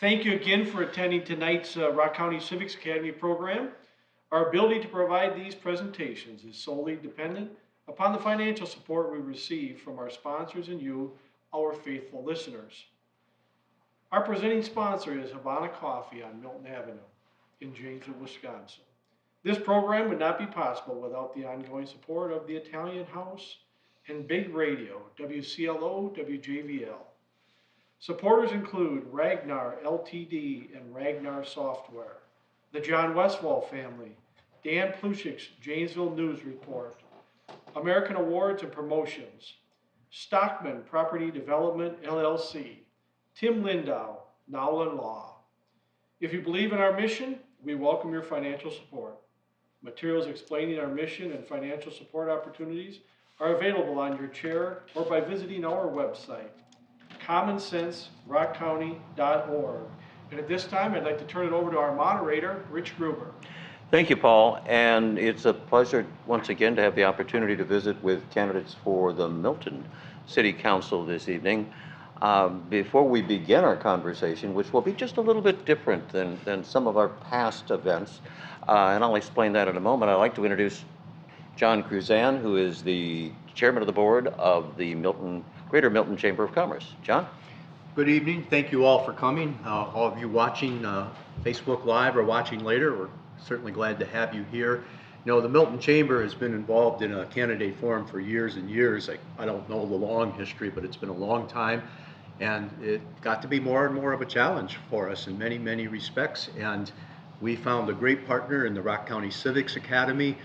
Thank you again for attending tonight's Rock County Civics Academy program. Our ability to provide these presentations is solely dependent upon the financial support we receive from our sponsors and you, our faithful listeners. Our presenting sponsor is Havana Coffee on Milton Avenue in Janesville, Wisconsin. This program would not be possible without the ongoing support of the Italian House and Big Radio, WCLO, WJVL. Supporters include Ragnar Ltd. and Ragnar Software, the John Westfall family, Dan Plushik's Janesville News Report, American Awards and Promotions, Stockman Property Development LLC, Tim Lindow, Nowlin Law. If you believe in our mission, we welcome your financial support. Materials explaining our mission and financial support opportunities are available on your chair or by visiting our website, commonsenserockcounty.org. And at this time, I'd like to turn it over to our moderator, Rich Gruber. Thank you, Paul, and it's a pleasure once again to have the opportunity to visit with candidates for the Milton City Council this evening. Before we begin our conversation, which will be just a little bit different than some of our past events, and I'll explain that in a moment, I'd like to introduce John Cruzan, who is the chairman of the board of the Greater Milton Chamber of Commerce. John? Good evening. Thank you all for coming. All of you watching Facebook Live or watching later, we're certainly glad to have you here. You know, the Milton Chamber has been involved in a candidate forum for years and years. I don't know the long history, but it's been a long time. And it got to be more and more of a challenge for us in many, many respects. And we found a great partner in the Rock County Civics Academy.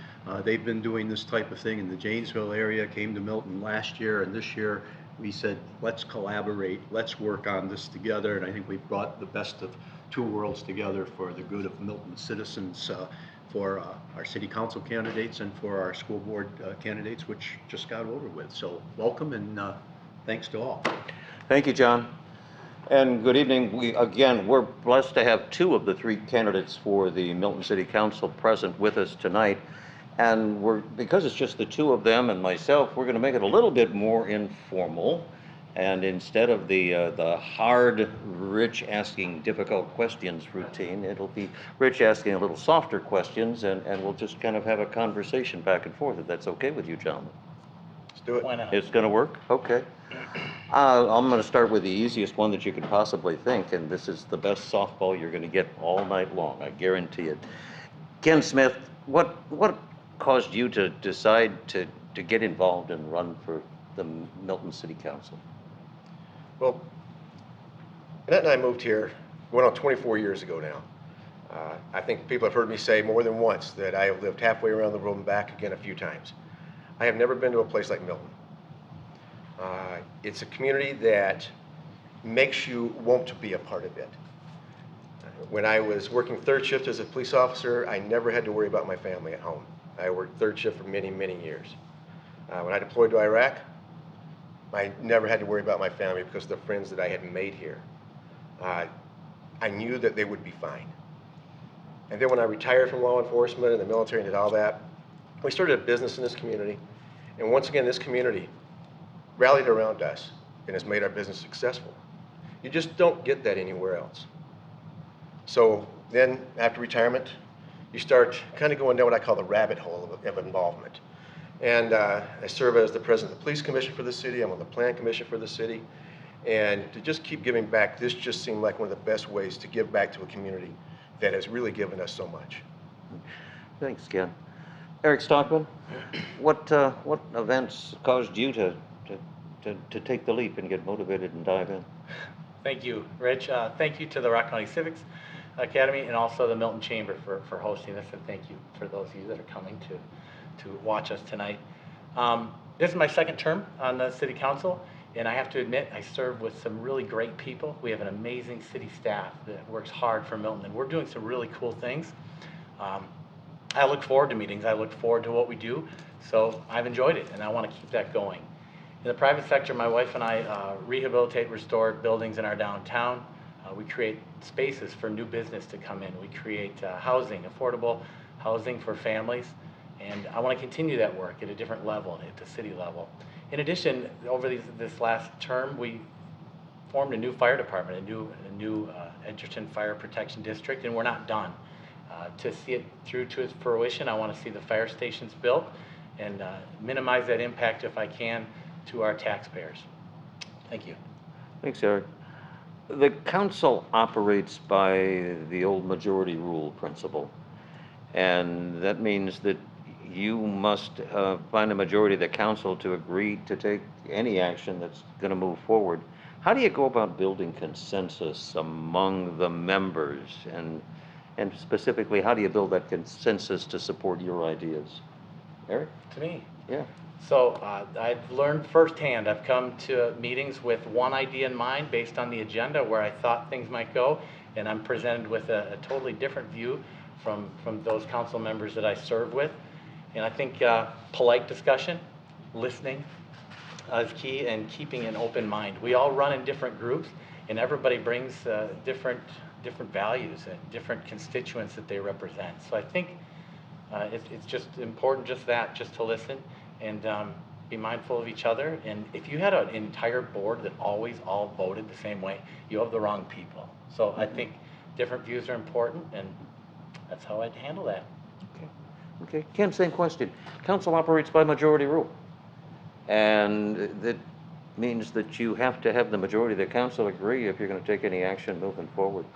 They've been doing this type of thing in the Janesville area, came to Milton last year, and this year we said, let's collaborate, let's work on this together. And I think we've brought the best of two worlds together for the good of Milton citizens, for our city council candidates and for our school board candidates, which just got over with. So welcome and thanks to all. Thank you, John. And good evening. We're blessed to have two of the three candidates for the Milton City Council present with us tonight. And because it's just the two of them and myself, we're going to make it a little bit more informal. And instead of the hard, Rich asking difficult questions routine, it'll be Rich asking a little softer questions, and we'll just kind of have a conversation back and forth, if that's okay with you, gentlemen. Let's do it. Why not? It's going to work? Okay. I'm going to start with the easiest one that you could possibly think, and this is the best softball you're going to get all night long, I guarantee it. Ken Smith, what caused you to decide to get involved and run for the Milton City Council? Well, Annette and I moved here, going on 24 years ago now. I think people have heard me say more than once that I have lived halfway around the world and back again a few times. I have never been to a place like Milton. It's a community that makes you want to be a part of it. When I was working third shift as a police officer, I never had to worry about my family at home. I worked third shift for many, many years. When I deployed to Iraq, I never had to worry about my family because of the friends that I had made here. I knew that they would be fine. And then when I retired from law enforcement and the military and did all that, we started a business in this community. And once again, this community rallied around us and has made our business successful. You just don't get that anywhere else. So then after retirement, you start kind of going down what I call the rabbit hole of involvement. And I serve as the president of the police commission for the city. I'm on the plan commission for the city. And to just keep giving back, this just seemed like one of the best ways to give back to a community that has really given us so much. Thanks, Ken. Eric Stockman, what events caused you to take the leap and get motivated and dive in? Thank you, Rich. Thank you to the Rock County Civics Academy and also the Milton Chamber for hosting this, and thank you for those of you that are coming to watch us tonight. This is my second term on the City Council, and I have to admit I serve with some really great people. We have an amazing city staff that works hard for Milton, and we're doing some really cool things. I look forward to meetings. I look forward to what we do, so I've enjoyed it, and I want to keep that going. In the private sector, my wife and I rehabilitate, restore buildings in our downtown. We create spaces for new business to come in. We create housing, affordable housing for families. And I want to continue that work at a different level, at the city level. In addition, over this last term, we formed a new fire department, a new Edgerton Fire Protection District, and we're not done. To see it through to its fruition, I want to see the fire stations built and minimize that impact if I can to our taxpayers. Thank you. Thanks, Eric. The council operates by the old majority rule principle, and that means that you must find a majority of the council to agree to take any action that's going to move forward. How do you go about building consensus among the members, and specifically, how do you build that consensus to support your ideas? Eric? To me. Yeah. So I've learned firsthand. I've come to meetings with one idea in mind based on the agenda where I thought things might go, and I'm presented with a totally different view from those council members that I serve with. And I think polite discussion, listening is key, and keeping an open mind. We all run in different groups, and everybody brings different values and different constituents that they represent. So I think it's just important just to listen and be mindful of each other. And if you had an entire board that always all voted the same way, you have the wrong people. So I think different views are important, and that's how I'd handle that. Okay, Ken, same question. Council operates by majority rule, and that means that you have to have the majority of the council agree if you're going to take any action moving forward.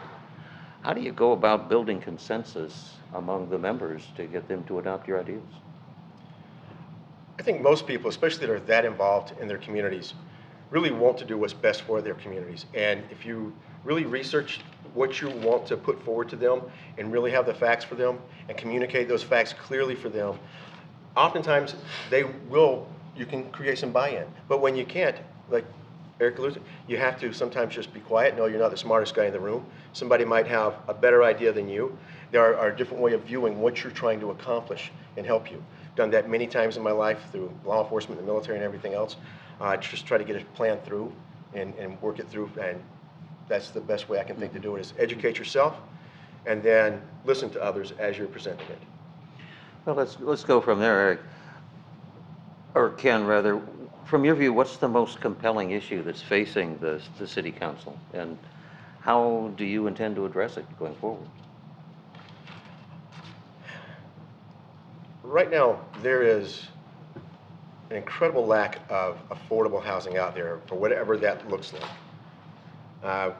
How do you go about building consensus among the members to get them to adopt your ideas? I think most people, especially that are that involved in their communities, really want to do what's best for their communities. And if you really research what you want to put forward to them and really have the facts for them and communicate those facts clearly for them, oftentimes you can create some buy-in. But when you can't, like Eric alluded, you have to sometimes just be quiet. No, you're not the smartest guy in the room. Somebody might have a better idea than you. There are different ways of viewing what you're trying to accomplish and help you. Done that many times in my life through law enforcement, the military, and everything else. Just try to get a plan through and work it through, and that's the best way I can think to do it, is educate yourself and then listen to others as you're presenting it. Well, let's go from there, Eric, or Ken rather. From your view, what's the most compelling issue that's facing the city council, and how do you intend to address it going forward? Right now, there is an incredible lack of affordable housing out there for whatever that looks like.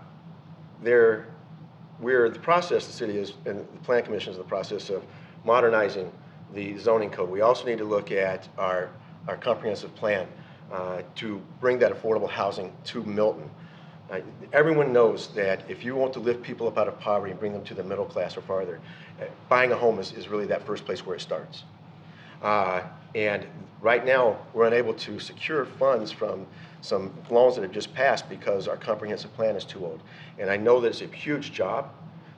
We're the process, the city is, and the Plan Commission is in the process of modernizing the zoning code. We also need to look at our comprehensive plan to bring that affordable housing to Milton. Everyone knows that if you want to lift people up out of poverty and bring them to the middle class or farther, buying a home is really that first place where it starts. And right now, we're unable to secure funds from some loans that have just passed because our comprehensive plan is too old. And I know that it's a huge job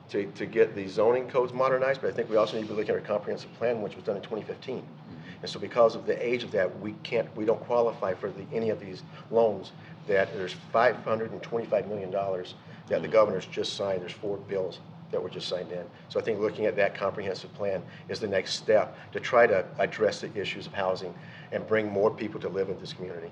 to get the zoning codes modernized, but I think we also need to be looking at our comprehensive plan, which was done in 2015. And so because of the age of that, we don't qualify for any of these loans. That there's $525 million that the governor's just signed. There's 4 bills that were just signed in. So I think looking at that comprehensive plan is the next step to try to address the issues of housing and bring more people to live in this community.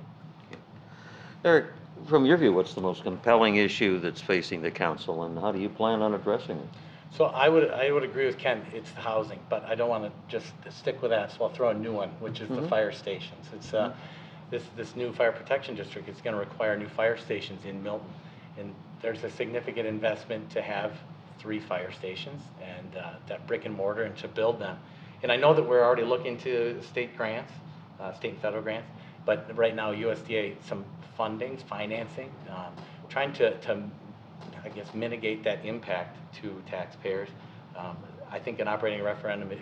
Eric, from your view, what's the most compelling issue that's facing the council, and how do you plan on addressing it? So I would agree with Ken. It's the housing, but I don't want to just stick with that. So I'll throw a new one, which is the fire stations. It's this new fire protection district. It's going to require new fire stations in Milton, and there's a significant investment to have 3 fire stations and that brick and mortar and to build them. And I know that we're already looking to state grants, state and federal grants, but right now USDA some funding, financing, trying to I guess mitigate that impact to taxpayers. I think an operating referendum is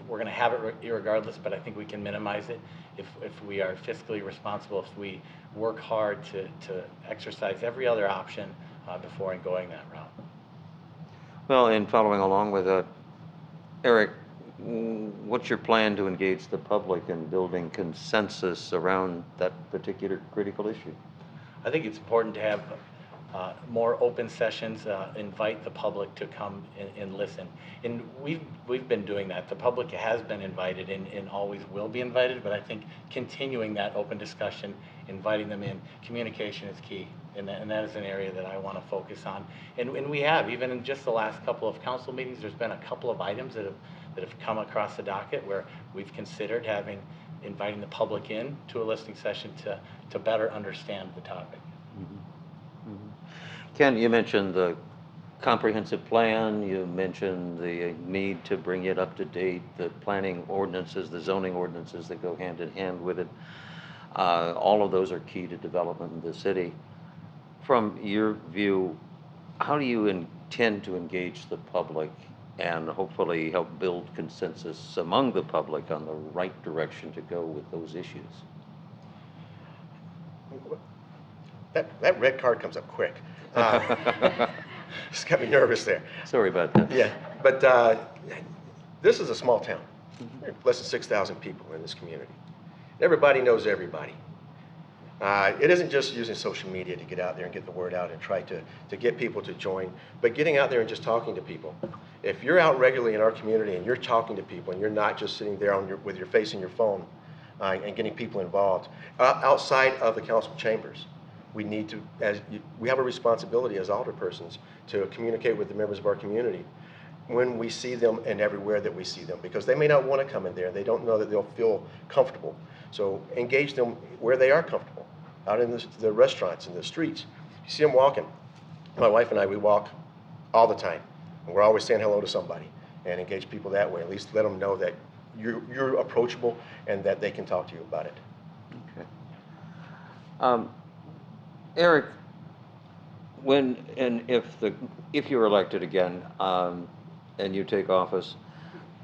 we're going to have it irregardless, but I think we can minimize it if we are fiscally responsible, if we work hard to exercise every other option before going that route. Well, in following along with that, Eric, what's your plan to engage the public in building consensus around that particular critical issue? I think it's important to have more open sessions, invite the public to come and listen. And we've been doing that. The public has been invited and always will be invited, but I think continuing that open discussion, inviting them in, communication is key. and that is an area that I want to focus on. And we have, even in just the last couple of council meetings, there's been a couple of items that have come across the docket where we've considered inviting the public in to a listening session to better understand the topic. Ken, you mentioned the comprehensive plan, you mentioned the need to bring it up to date, the planning ordinances, the zoning ordinances that go hand in hand with it. All of those are key to development in the city. From your view, how do you intend to engage the public and hopefully help build consensus among the public on the right direction to go with those issues? That red card comes up quick. It's got me nervous there. Sorry about that. Yeah, but this is a small town. There are less than 6,000 people in this community. Everybody knows everybody. It isn't just using social media to get out there and get the word out and try to get people to join, but getting out there and just talking to people. If you're out regularly in our community and you're talking to people and you're not just sitting there with your face in your phone and getting people involved, outside of the council chambers, we need to, we have a responsibility as alderpersons to communicate with the members of our community when we see them and everywhere that we see them, because they may not want to come in there. They don't know that they'll feel comfortable. So engage them where they are comfortable, out in the restaurants, in the streets. You see them walking. My wife and I, we walk all the time, and we're always saying hello to somebody and engage people that way. At least let them know that you're approachable and that they can talk to you about it. Okay. Eric, when and if you're elected again and you take office,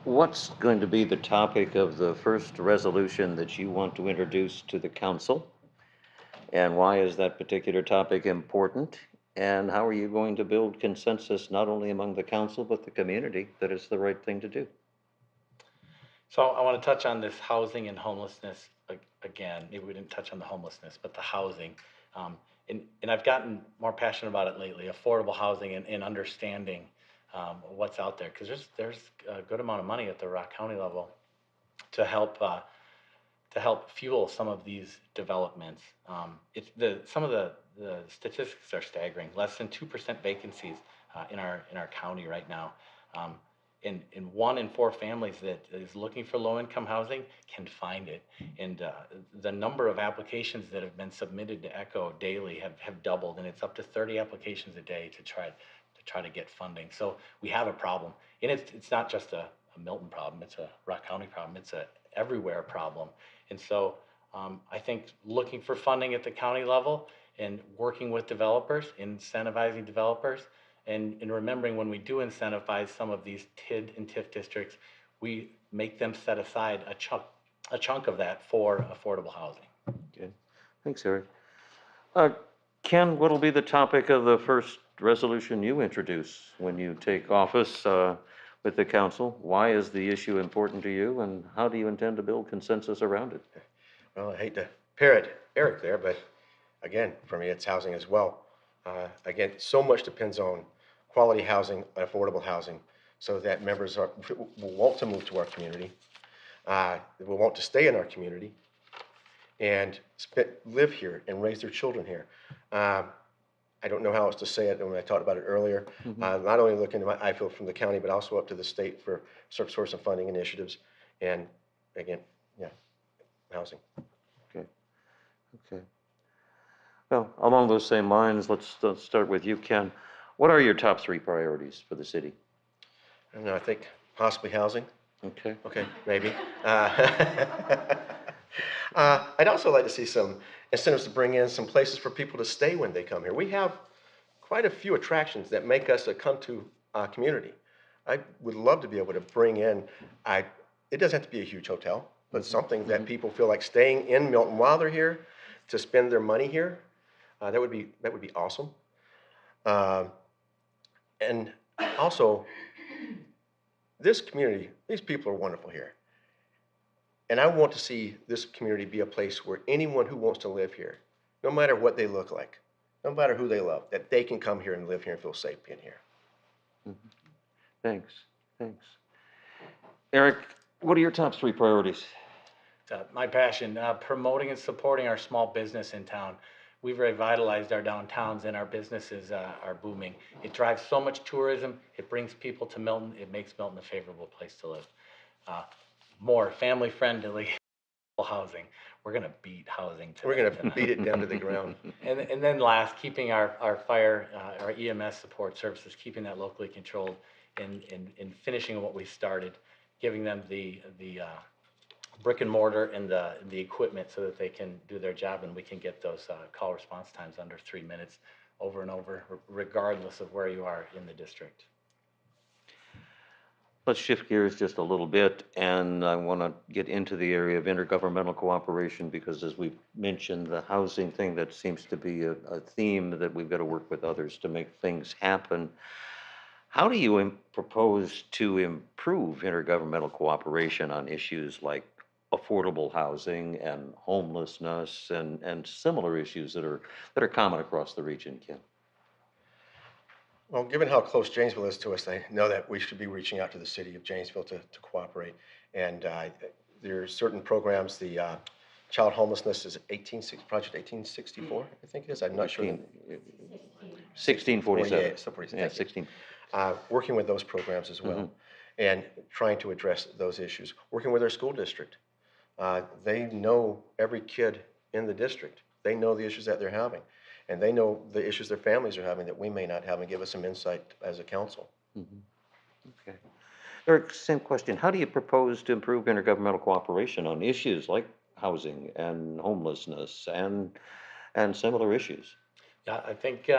what's going to be the topic of the first resolution that you want to introduce to the council? And why is that particular topic important? And how are you going to build consensus not only among the council but the community that it's the right thing to do? So I want to touch on this housing and homelessness again. Maybe we didn't touch on the homelessness, but the housing. And I've gotten more passionate about it lately, affordable housing and understanding what's out there. Because there's a good amount of money at the Rock County level to help fuel some of these developments. Some of the statistics are staggering. Less than 2% vacancies in our county right now. And 1 in 4 families that is looking for low-income housing can find it. And the number of applications that have been submitted to ECHO daily have doubled, and it's up to 30 applications a day to try to get funding. So we have a problem, and it's not just a Milton problem. It's a Rock County problem. It's a everywhere problem. And so I think looking for funding at the county level and working with developers, incentivizing developers. And remembering when we do incentivize some of these TID and TIF districts, we make them set aside a chunk of that for affordable housing. Okay, thanks, Eric. Ken, what'll be the topic of the first resolution you introduce when you take office with the council? Why is the issue important to you, and how do you intend to build consensus around it? Well, I hate to parrot Eric there, but again, for me, it's housing as well. Again, so much depends on quality housing and affordable housing so that members will want to move to our community, will want to stay in our community, and live here and raise their children here. I don't know how else to say it when I talked about it earlier. Not only looking at I feel from the county, but also up to the state for source of funding initiatives. And again, yeah, housing. Okay. Well, along those same lines, let's start with you, Ken. What are your top 3 priorities for the city? I don't know, I think possibly housing. Okay. Okay, maybe. I'd also like to see some incentives to bring in some places for people to stay when they come here. We have quite a few attractions that make us a come-to community. I would love to be able to bring in, it doesn't have to be a huge hotel, but something that people feel like staying in Milton while they're here to spend their money here. That would be awesome. And also, this community, these people are wonderful here. And I want to see this community be a place where anyone who wants to live here, no matter what they look like, no matter who they love, that they can come here and live here and feel safe being here. Thanks. Eric, what are your top 3 priorities? My passion, promoting and supporting our small business in town. we've revitalized our downtowns and our businesses are booming. It drives so much tourism. It brings people to Milton. It makes Milton a favorable place to live. More family-friendly housing. We're going to beat housing tonight. We're going to beat it down to the ground. And then last, keeping our fire, our EMS support services, keeping that locally controlled and finishing what we started, giving them the brick and mortar and the equipment so that they can do their job and we can get those call response times under 3 minutes over and over, regardless of where you are in the district. Let's shift gears just a little bit, and I want to get into the area of intergovernmental cooperation because, as we've mentioned, the housing thing, that seems to be a theme that we've got to work with others to make things happen. How do you propose to improve intergovernmental cooperation on issues like affordable housing and homelessness and similar issues that are common across the region, Ken? Well, given how close Janesville is to us, I know that we should be reaching out to the city of Janesville to cooperate. And there are certain programs, the child homelessness is Project 1864, I think it is. I'm not sure. 1647. 48, Yeah, 16. Working with those programs as well, and trying to address those issues. Working with our school district. They know every kid in the district. They know the issues that they're having. And they know the issues their families are having that we may not have, and give us some insight as a council. Okay. Eric, same question. How do you propose to improve intergovernmental cooperation on issues like housing and homelessness and similar issues? Yeah, I think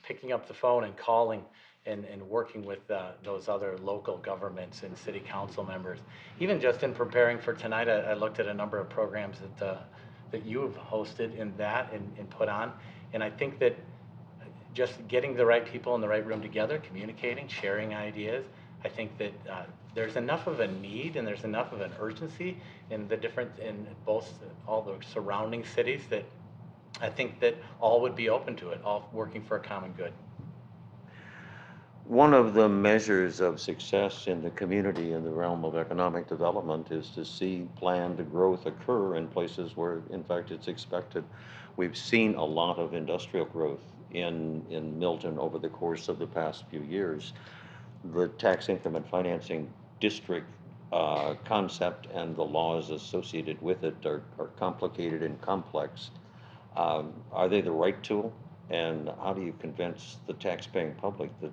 picking up the phone and calling and working with those other local governments and city council members. Even just in preparing for tonight, I looked at a number of programs that you have hosted in that and put on. And I think that just getting the right people in the right room together, communicating, sharing ideas, I think that there's enough of a need and there's enough of an urgency in all the surrounding cities that I think that all would be open to it, all working for a common good. One of the measures of success in the community in the realm of economic development is to see planned growth occur in places where, in fact, it's expected. We've seen a lot of industrial growth in Milton over the course of the past few years. The tax increment financing district concept and the laws associated with it are complicated and complex. Are they the right tool? And how do you convince the taxpaying public that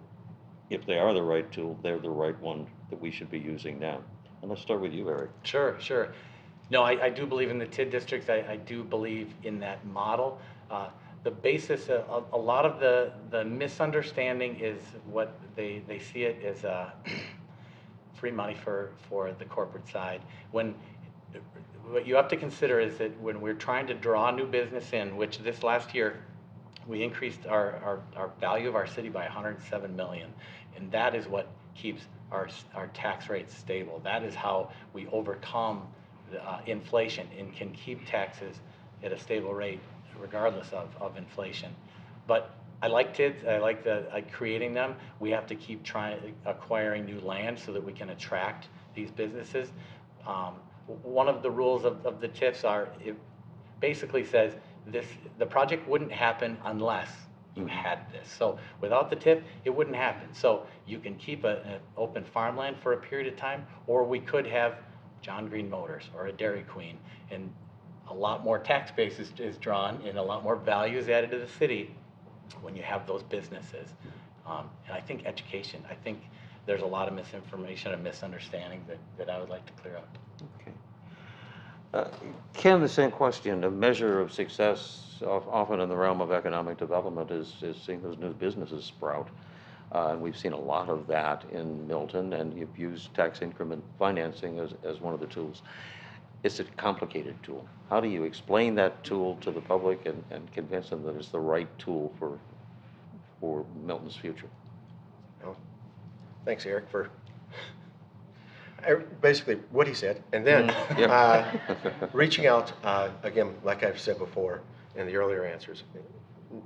if they are the right tool, they're the right one that we should be using now? And let's start with you, Eric. Sure. No, I do believe in the TID districts. I do believe in that model. The basis of a lot of the misunderstanding is what they see it as free money for the corporate side. What you have to consider is that when we're trying to draw new business in, which this last year we increased our value of our city by $107 million, and that is what keeps our tax rates stable. That is how we overcome inflation and can keep taxes at a stable rate regardless of inflation. But I like TIDs. I like creating them. We have to keep acquiring new land so that we can attract these businesses. One of the rules of the TIFs it basically says the project wouldn't happen unless you had this. So without the TIF, it wouldn't happen. So you can keep an open farmland for a period of time, or we could have John Green Motors or a Dairy Queen, and a lot more tax base is drawn and a lot more value is added to the city when you have those businesses. And I think education, I think there's a lot of misinformation and misunderstanding that I would like to clear up. Okay. Ken, the same question. A measure of success often in the realm of economic development is seeing those new businesses sprout. And we've seen a lot of that in Milton, and you've used tax increment financing as one of the tools. It's a complicated tool. How do you explain that tool to the public and convince them that it's the right tool for Milton's future? Well, thanks, Eric, for basically what he said. And then reaching out, again, like I've said before in the earlier answers,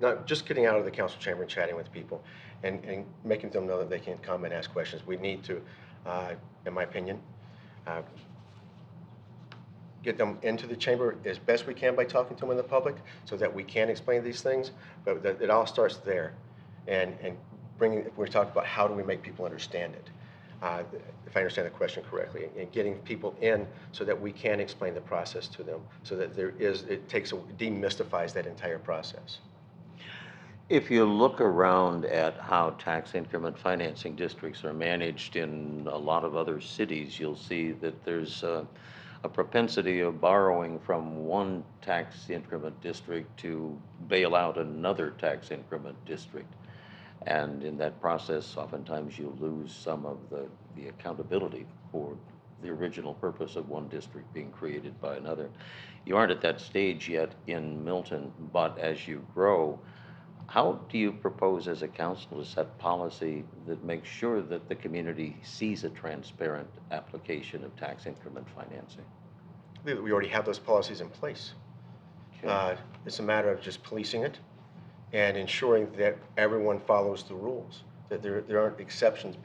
not just getting out of the council chamber and chatting with people and making them know that they can come and ask questions. We need to, in my opinion, get them into the chamber as best we can by talking to them in the public so that we can explain these things, but it all starts there. And bringing, we're talking about how do we make people understand it, if I understand the question correctly, and getting people in so that we can explain the process to them so that demystifies that entire process. If you look around at how tax increment financing districts are managed in a lot of other cities, you'll see that there's a propensity of borrowing from one tax increment district to bail out another tax increment district. And in that process, oftentimes you lose some of the accountability for the original purpose of one district being created by another. You aren't at that stage yet in Milton, but as you grow, how do you propose as a council to set policy that makes sure that the community sees a transparent application of tax increment financing? I believe that we already have those policies in place. Okay. It's a matter of just policing it and ensuring that everyone follows the rules, that there aren't exceptions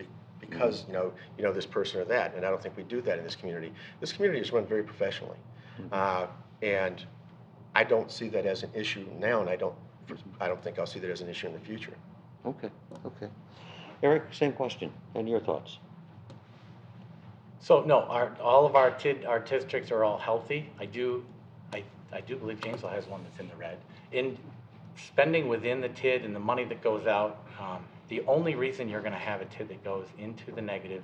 because you know this person or that. And I don't think we do that in this community. This community is run very professionally, and I don't see that as an issue now, and I don't think I'll see that as an issue in the future. Okay. Eric, same question. And your thoughts? So no, all of our districts are all healthy. I do believe Janesville has one that's in the red. In spending within the TID and the money that goes out, the only reason you're going to have a TID that goes into the negative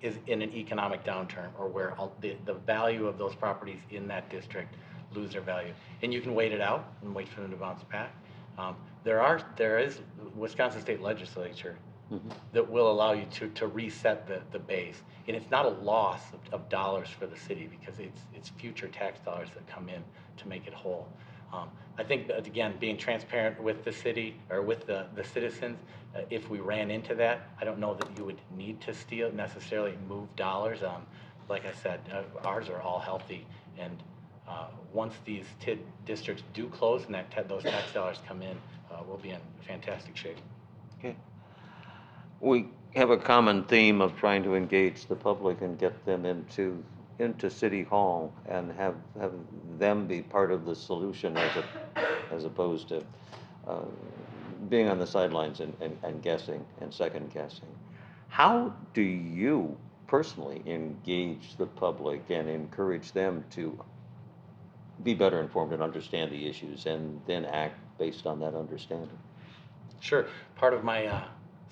is in an economic downturn or where the value of those properties in that district lose their value. And you can wait it out and wait for them to bounce back. There is Wisconsin State Legislature that will allow you to reset the base. And it's not a loss of dollars for the city because it's future tax dollars that come in to make it whole. I think that, again, being transparent with the city or with the citizens, if we ran into that, I don't know that you would need to necessarily move dollars. Like I said, ours are all healthy, and once these TID districts do close and those tax dollars come in, we'll be in fantastic shape. Okay. We have a common theme of trying to engage the public and get them into City Hall and have them be part of the solution as opposed to being on the sidelines and guessing and second guessing. How do you personally engage the public and encourage them to be better informed and understand the issues and then act based on that understanding? Sure. Part of my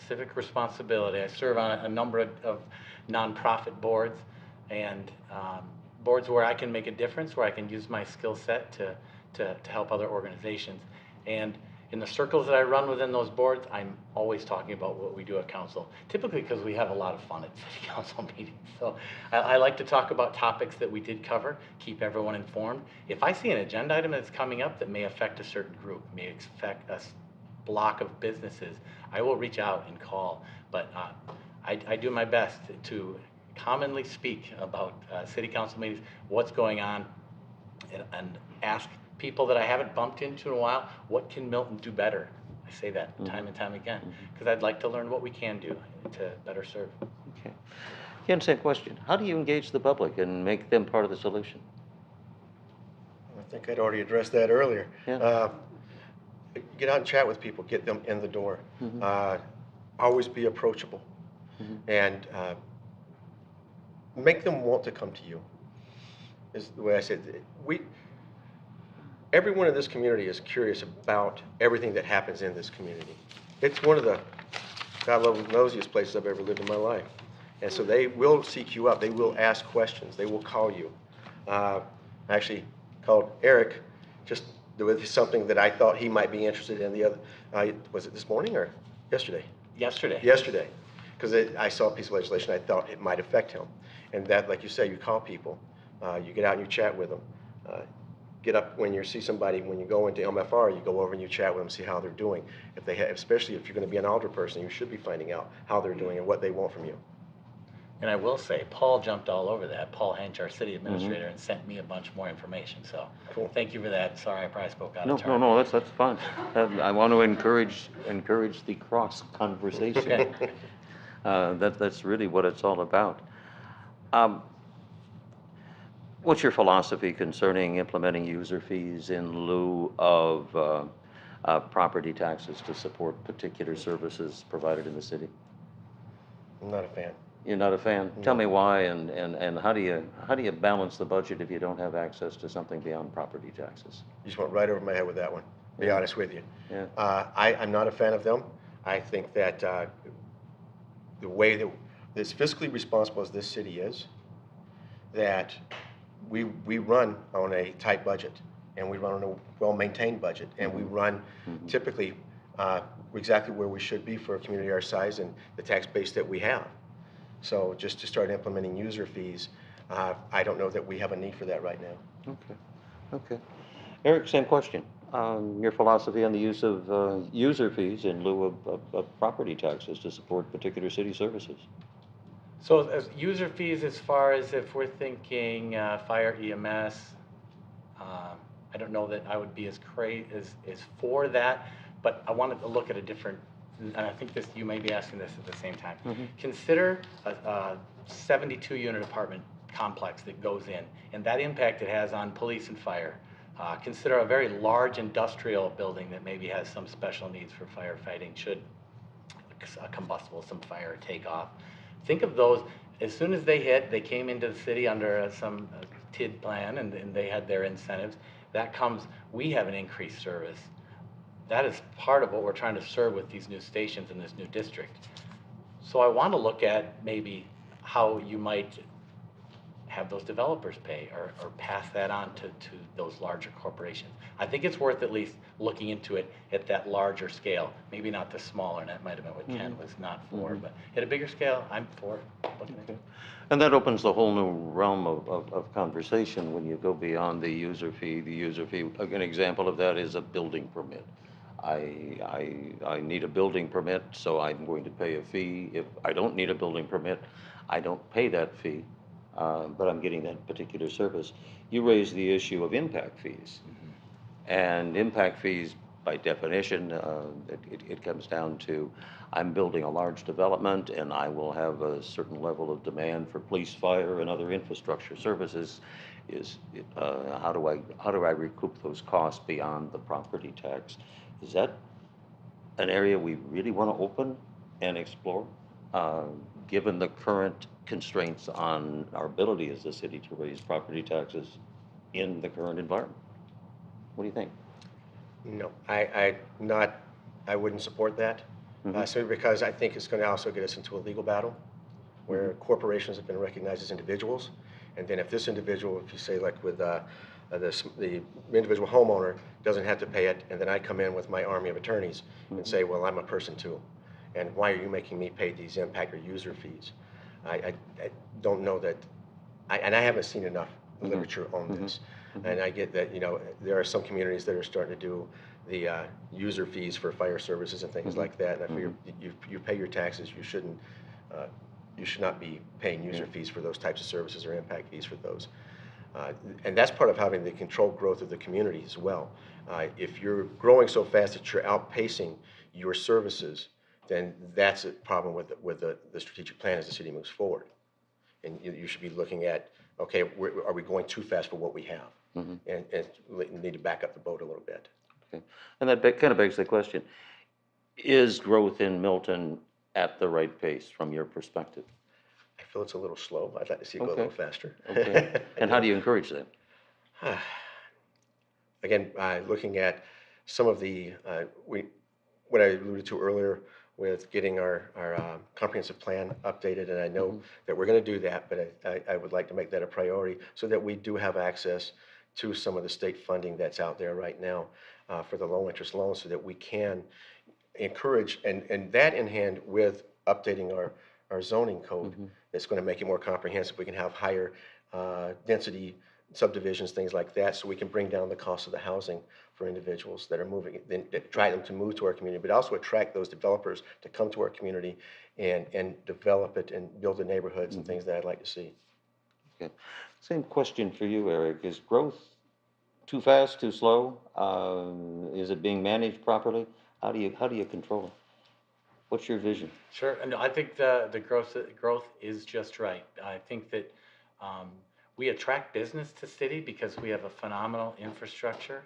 civic responsibility, I serve on a number of nonprofit boards and boards where I can make a difference, where I can use my skill set to help other organizations. And in the circles that I run within those boards, I'm always talking about what we do at council, typically because we have a lot of fun at city council meetings. So I like to talk about topics that we did cover, keep everyone informed. If I see an agenda item that's coming up that may affect a certain group, may affect a block of businesses, I will reach out and call. But I do my best to commonly speak about city council meetings, what's going on, and ask people that I haven't bumped into in a while, what can Milton do better? I say that time and time again, because I'd like to learn what we can do to better serve. Okay. Again, same question. How do you engage the public and make them part of the solution? I think I'd already addressed that earlier. Yeah. Get out and chat with people, get them in the door. Always be approachable, and make them want to come to you, is the way I said it. Everyone in this community is curious about everything that happens in this community. It's one of the, God love, nosiest places I've ever lived in my life. And so they will seek you up. They will ask questions. They will call you. I actually called Eric just with something that I thought he might be interested in. Was it this morning or yesterday? Yesterday. Yesterday. Because I saw a piece of legislation I thought it might affect him. And that, like you say, you call people. You get out and you chat with them. Get up when you see somebody, when you go into MFR, you go over and you chat with them, see how they're doing. If they have, especially if you're going to be an alder person, you should be finding out how they're doing and what they want from you. And I will say, Paul jumped all over that. Paul Hench, our city administrator, and sent me a bunch more information. So Cool. Thank you for that. Sorry, I probably spoke out of turn. No, that's fine. I want to encourage the cross conversation. Okay. 'That's really what it's all about. What's your philosophy concerning implementing user fees in lieu of property taxes to support particular services provided in the city? I'm not a fan. You're not a fan? Tell No. me why, and how do you balance the budget if you don't have access to something beyond property taxes? You just went right over my head with that one, be Yeah. honest with you. Yeah. I'm not a fan of them. I think that the way that, as fiscally responsible as this city is, that we run on a tight budget, and we run on a well-maintained budget, and we run typically exactly where we should be for a community our size and the tax base that we have. So just to start implementing user fees, I don't know that we have a need for that right now. Okay. Okay. Eric, same question. Your philosophy on the use of user fees in lieu of property taxes to support particular city services? So as user fees, as far as if we're thinking fire EMS, I don't know that I would be as for that, but I wanted to look at a different, and I think this, you may be asking this at the same time. Consider a 72-unit apartment complex that goes in, and that impact it has on police and fire. Consider a very large industrial building that maybe has some special needs for firefighting should a combustible, some fire take off. Think of those, as soon as they hit, they came into the city under some TID plan, and they had their incentives. That comes, we have an increased service. That is part of what we're trying to serve with these new stations in this new district. So I want to look at maybe how you might have those developers pay or pass that on to those larger corporations. I think it's worth at least looking into it at that larger scale, maybe not the smaller, and that might have been what Ken was not for, but at a bigger scale, I'm for looking at it. And that opens the whole new realm of conversation when you go beyond the user fee. The user fee, an example of that is a building permit. I need a building permit, so I'm going to pay a fee. If I don't need a building permit, I don't pay that fee, but I'm getting that particular service. You raise the issue of impact fees. And impact fees, by definition, it comes down to, I'm building a large development and I will have a certain level of demand for police, fire, and other infrastructure services. How do I recoup those costs beyond the property tax? Is that an area we really want to open and explore, given the current constraints on our ability as a city to raise property taxes in the current environment? What do you think? No, I wouldn't support that, simply because I think it's going to also get us into a legal battle where corporations have been recognized as individuals, and then if this individual, if you say like with the individual homeowner doesn't have to pay it, and then I come in with my army of attorneys and say, well, I'm a person too, and why are you making me pay these impact or user fees? I don't know that, and I haven't seen enough literature on this. And I get that, there are some communities that are starting to do the user fees for fire services and things like that. And I figure you pay your taxes, you should not be paying user fees for those types of services or impact fees for those. And that's part of having the controlled growth of the community as well. If you're growing so fast that you're outpacing your services, then that's a problem with the strategic plan as the city moves forward. And you should be looking at, okay, are we going too fast for what we have? And need to back up the boat a little bit. Okay. And that kind of begs the question, is growth in Milton at the right pace from your perspective? I feel it's a little slow. I'd like to see it go a little faster. Okay. And how do you encourage that? Again, looking at some of the, what I alluded to earlier with getting our comprehensive plan updated, and I know that we're going to do that, but I would like to make that a priority so that we do have access to some of the state funding that's out there right now for the low interest loans, so that we can encourage, and that in hand with updating our zoning code, that's going to make it more comprehensive. We can have higher density subdivisions, things like that, so we can bring down the cost of the housing for individuals that are moving, then try them to move to our community, but also attract those developers to come to our community and develop it and build the neighborhoods and things that I'd like to see. Okay. Same question for you, Eric. Is growth too fast, too slow? Is it being managed properly? How do you control it? What's your vision? Sure, and I think the growth is just right. I think that We attract business to city because we have a phenomenal infrastructure.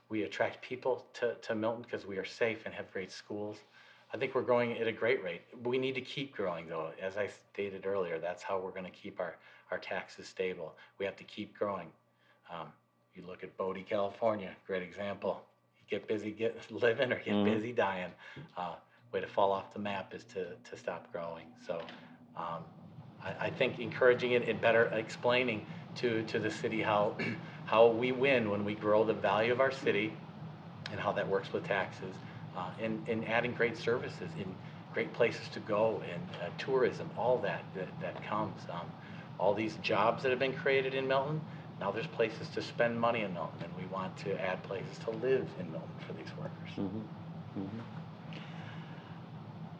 We attract people to Milton because we are safe and have great schools. I think we're growing at a great rate. We need to keep growing, though. As I stated earlier, that's how we're going to keep our taxes stable. We have to keep growing. You look at Bodie, California, great example. You get busy living or get busy dying. Way to fall off the map is to stop growing. So I think encouraging it and better explaining to the city how we win when we grow the value of our city and how that works with taxes, and adding great services and great places to go and tourism, all that comes. All these jobs that have been created in Milton, now there's places to spend money in Milton, and we want to add places to live in Milton for these workers.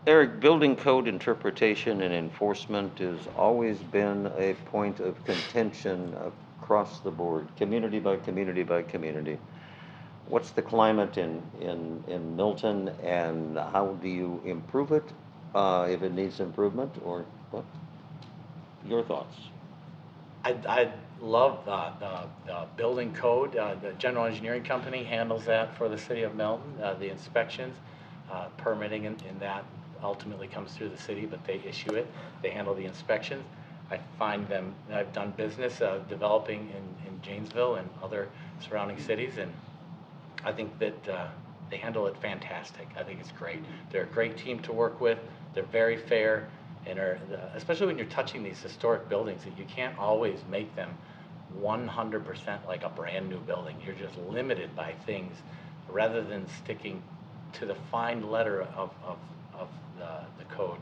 Eric, building code interpretation and enforcement has always been a point of contention across the board, community by community by community. What's the climate in Milton, and how do you improve it, if it needs improvement, or what? Your thoughts? I love the building code. The general engineering company handles that for the city of Milton. The inspections, permitting in that ultimately comes through the city, but they issue it. They handle the inspections. I find them, I've done business developing in Janesville and other surrounding cities, and I think that they handle it fantastic. I think it's great. They're a great team to work with. They're very fair, and especially when you're touching these historic buildings, that you can't always make them 100% like a brand new building. You're just limited by things rather than sticking to the fine letter of the code.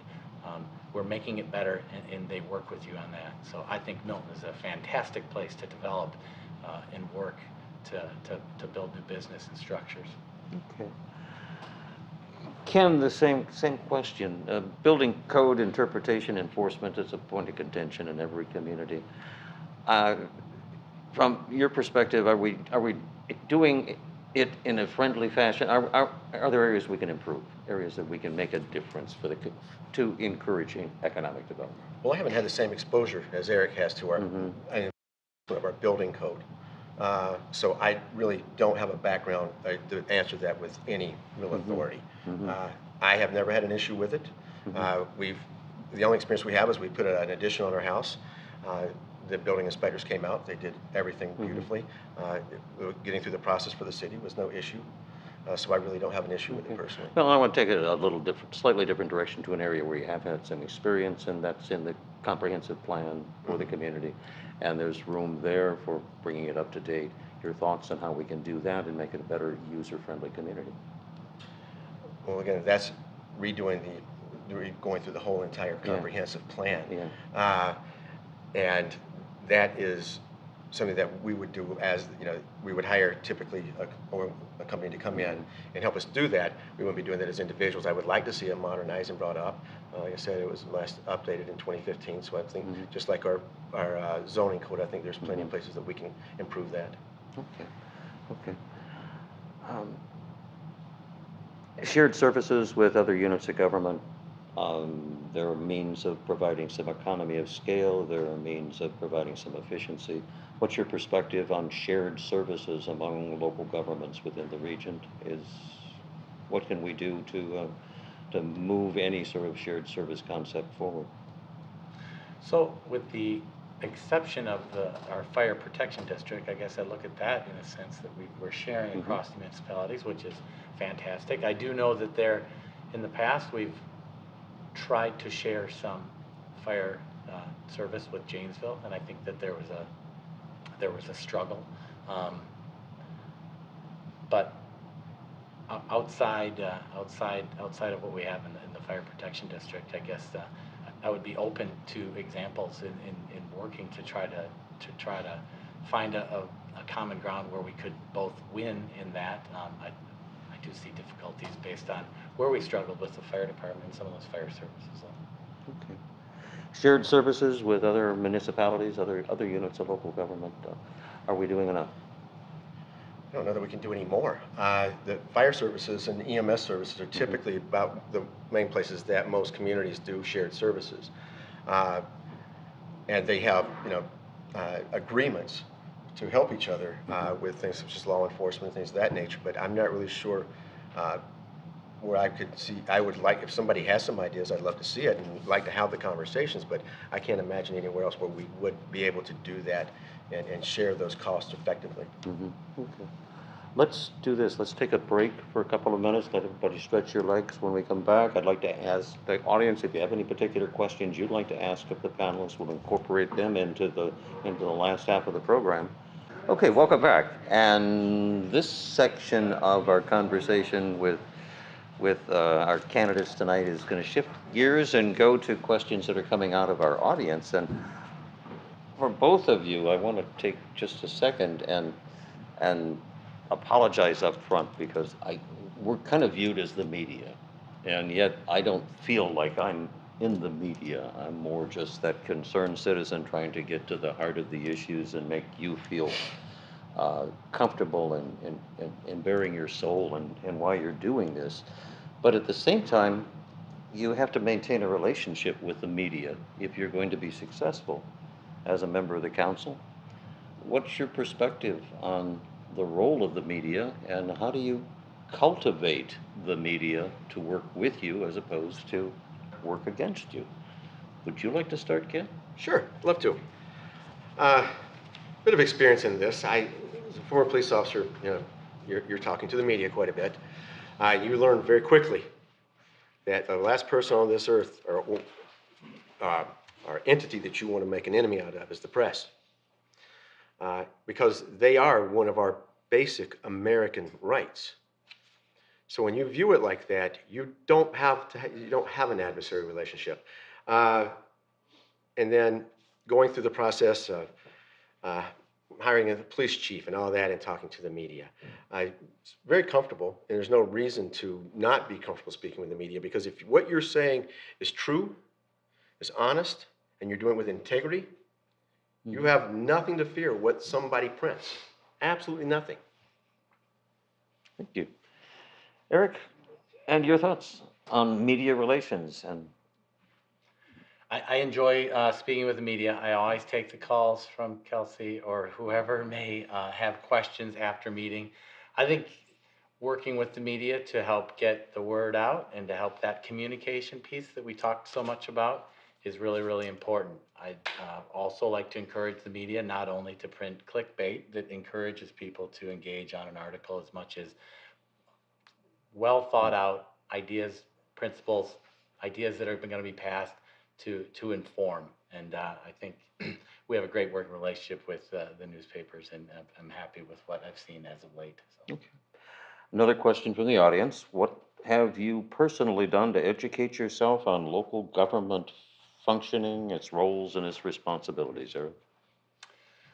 We're making it better, and they work with you on that. So I think Milton is a fantastic place to develop and work to build new business and structures. Okay. Ken, the same question. Building code interpretation enforcement is a point of contention in every community. From your perspective, are we doing it in a friendly fashion? Are there areas we can improve, areas that we can make a difference to encouraging economic development? Well, I haven't had the same exposure as Eric has to our building code. So I really don't have a background to answer that with any real authority. I have never had an issue with it. The only experience we have is we put an addition on our house. The building inspectors came out. They did everything beautifully. Getting through the process for the city was no issue. So I really don't have an issue with it personally. Well, I want to take it a little different, slightly different direction to an area where you have had some experience, and that's in the comprehensive plan for the community. And there's room there for bringing it up to date. Your thoughts on how we can do that and make it a better user-friendly community? Well, again, that's going through the whole entire comprehensive plan. And that is something that we would do as, we would hire typically a company to come in and help us do that. We wouldn't be doing that as individuals. I would like to see it modernized and brought up. Like I said, it was last updated in 2015, so I think just like our zoning code, I think there's plenty of places that we can improve that. Okay. Shared services with other units of government. There are means of providing some economy of scale. There are means of providing some efficiency. What's your perspective on shared services among local governments within the region? What can we do to move any sort of shared service concept forward? So with the exception of our fire protection district, I guess I look at that in a sense that we're sharing across the municipalities, which is fantastic. I do know that in the past, we've tried to share some fire service with Janesville, and I think that there was a struggle. But outside of what we have in the fire protection district, I guess I would be open to examples in working to try to find a common ground where we could both win in that. I do see difficulties based on where we struggled with the fire department and some of those fire services. Okay. Shared services with other municipalities, other units of local government. Are we doing enough? I don't know that we can do any more. The fire services and EMS services are typically about the main places that most communities do shared services. And they have, agreements to help each other with things such as law enforcement and things of that nature. But I'm not really sure where I could see. I would like, if somebody has some ideas, I'd love to see it and like to have the conversations, but I can't imagine anywhere else where we would be able to do that and share those costs effectively. Okay. Let's do this. Let's take a break for a couple of minutes. Let everybody stretch your legs. When we come back, I'd like to ask the audience if you have any particular questions you'd like to ask of the panelists. We'll incorporate them into the last half of the program. Okay, welcome back. And this section of our conversation with our candidates tonight is going to shift gears and go to questions that are coming out of our audience. And for both of you, I want to take just a second and apologize up front because we're kind of viewed as the media, and yet I don't feel like I'm in the media. I'm more just that concerned citizen trying to get to the heart of the issues and make you feel comfortable in bearing your soul and why you're doing this. But at the same time, you have to maintain a relationship with the media if you're going to be successful as a member of the council. What's your perspective on the role of the media, and how do you cultivate the media to work with you as opposed to work against you? Would you like to start, Ken? Sure, love to. Bit of experience in this. I, as a former police officer, you're talking to the media quite a bit. You learn very quickly that the last person on this earth, or entity that you want to make an enemy out of, is the press. Because they are one of our basic American rights. So when you view it like that, you don't have an adversary relationship. And then going through the process of hiring a police chief and all that and talking to the media, I'm very comfortable, and there's no reason to not be comfortable speaking with the media, because if what you're saying is true, is honest, and you're doing it with integrity, you have nothing to fear what somebody prints. Absolutely nothing. Thank you. Eric, and your thoughts on media relations? And I enjoy speaking with the media. I always take the calls from Kelsey or whoever may have questions after meeting. I think working with the media to help get the word out and to help that communication piece that we talked so much about is really, really important. I'd also like to encourage the media not only to print clickbait that encourages people to engage on an article as much as well thought out ideas, principles, ideas that are going to be passed to inform. And I think we have a great working relationship with the newspapers, and I'm happy with what I've seen as of late. So. okay. Another question from the audience. What have you personally done to educate yourself on local government functioning, its roles and its responsibilities, Eric?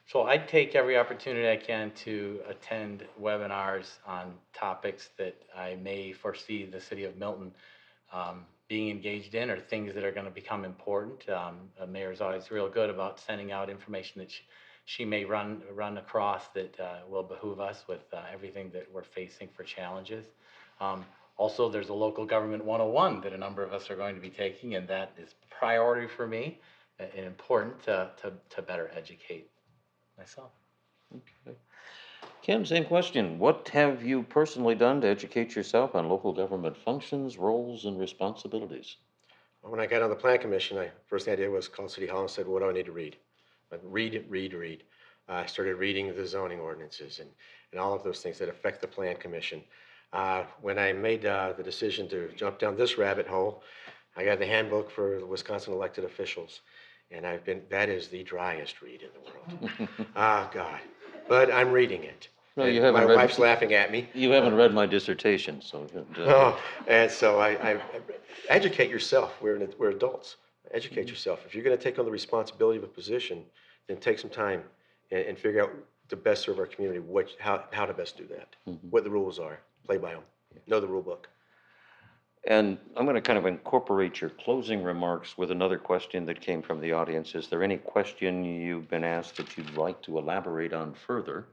So I take every opportunity I can to attend webinars on topics that I may foresee the city of Milton being engaged in, or things that are going to become important. The mayor's always real good about sending out information that she may run across that will behoove us with everything that we're facing for challenges. Also, there's a local government 101 that a number of us are going to be taking, and that is priority for me and important to better educate myself. Okay. Kim, same question. What have you personally done to educate yourself on local government functions, roles, and responsibilities? When I got on the plan commission, first thing I did was call City Hall and said, what do I need to read? Read. I started reading the zoning ordinances and all of those things that affect the plan commission. When I made the decision to jump down this rabbit hole, I got the handbook for the Wisconsin elected officials. And that is the driest read in the world. God. But I'm reading it. No, you haven't my wife's laughing at me. You haven't read my dissertation, so. And so I educate yourself. We're adults. Educate yourself. If you're going to take on the responsibility of a position, then take some time and figure out to best serve our community, how to best do that, what the rules are, play by them, know the rule book. And I'm going to kind of incorporate your closing remarks with another question that came from the audience. Is there any question you've been asked that you'd like to elaborate on further?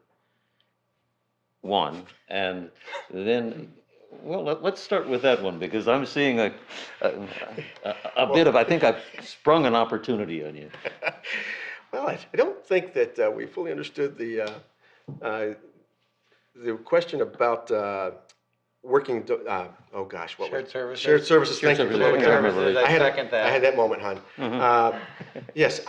One, and then, well, let's start with that one, because I'm seeing a bit of, I think I've sprung an opportunity on you. Well, I don't think that we fully understood the question about working, oh gosh, what Shared was? services. Shared services, Shared thank you. services, for the moment. services, I second that. I had that moment, hon. Mm-hmm. Yes,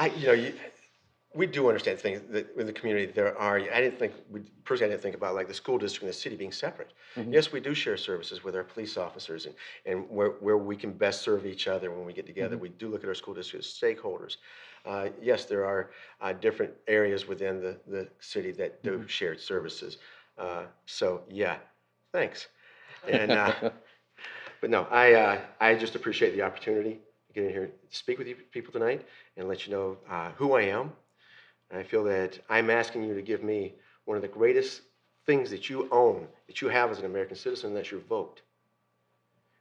we do understand things that in the community there are, personally I didn't think about like the school district and the city being separate. Mhm. Yes, we do share services with our police officers and where we can best serve each other when we get together. We do look at our school district as stakeholders. Yes, there are different areas within the city that do shared services. So yeah, thanks. And but no, I just appreciate the opportunity to get in here to speak with you people tonight and let you know who I am. And I feel that I'm asking you to give me one of the greatest things that you own, that you have as an American citizen, and that's your vote.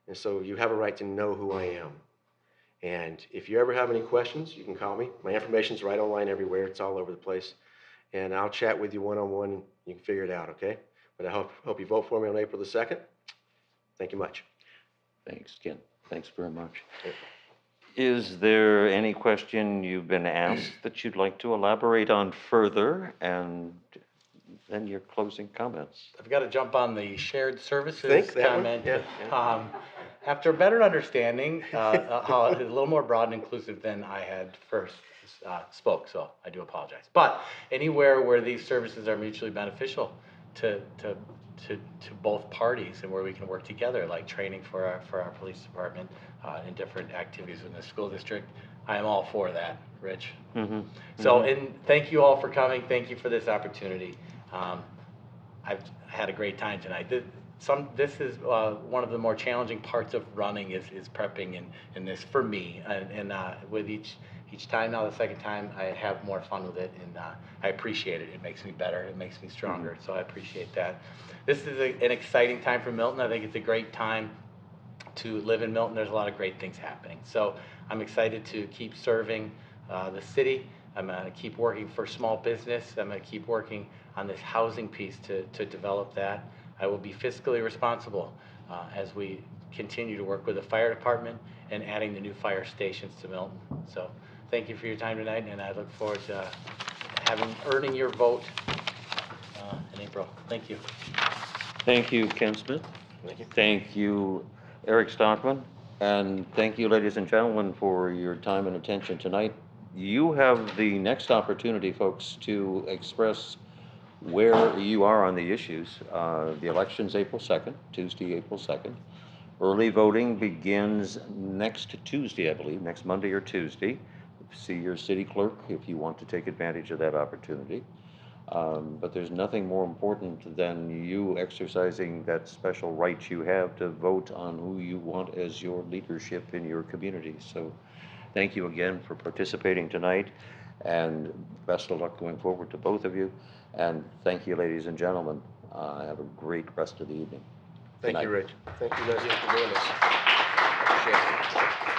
And so you have a right to know who I am. And if you ever have any questions, you can call me. My information's right online everywhere. It's all over the place. And I'll chat with you one-on-one. You can figure it out, okay? But I hope you vote for me on April the 2nd. Thank you much. Thanks, Ken. Thanks very much. Is there any question you've been asked that you'd like to elaborate on further? And then your closing comments. I've got to jump on the shared services Think that one? comment. Yeah. After a better understanding, how it's a little more broad and inclusive than I had first spoke, so I do apologize. But anywhere where these services are mutually beneficial to both parties and where we can work together, like training for our police department in different activities in the school district, I am all for that, Rich. Mm-hmm. So, and thank you all for coming. Thank you for this opportunity. I've had a great time tonight. This is one of the more challenging parts of running is prepping in this for me. And with each time now, the second time, I have more fun with it, and I appreciate it. It makes me better. It makes me stronger. Mm-hmm. So I appreciate that. This is an exciting time for Milton. I think it's a great time to live in Milton. There's a lot of great things happening. So I'm excited to keep serving the city. I'm going to keep working for small business. I'm going to keep working on this housing piece to develop that. I will be fiscally responsible as we continue to work with the fire department and adding the new fire stations to Milton. So thank you for your time tonight, and I look forward to earning your vote in April. Thank you. Thank you, Ken Smith. Thank you. Thank you, Eric Stockman. And thank you, ladies and gentlemen, for your time and attention tonight. You have the next opportunity, folks, to express where you are on the issues. The election's April 2nd, Tuesday, April 2nd. Early voting begins next Tuesday, I believe, next Monday or Tuesday. See your city clerk if you want to take advantage of that opportunity. But there's nothing more important than you exercising that special right you have to vote on who you want as your leadership in your community. So thank you again for participating tonight, and best of luck going forward to both of you. And thank you, ladies and gentlemen. Have a great rest of the evening. Thank Good you, night. Rich. Thank you, Leslie, for doing this. Appreciate it.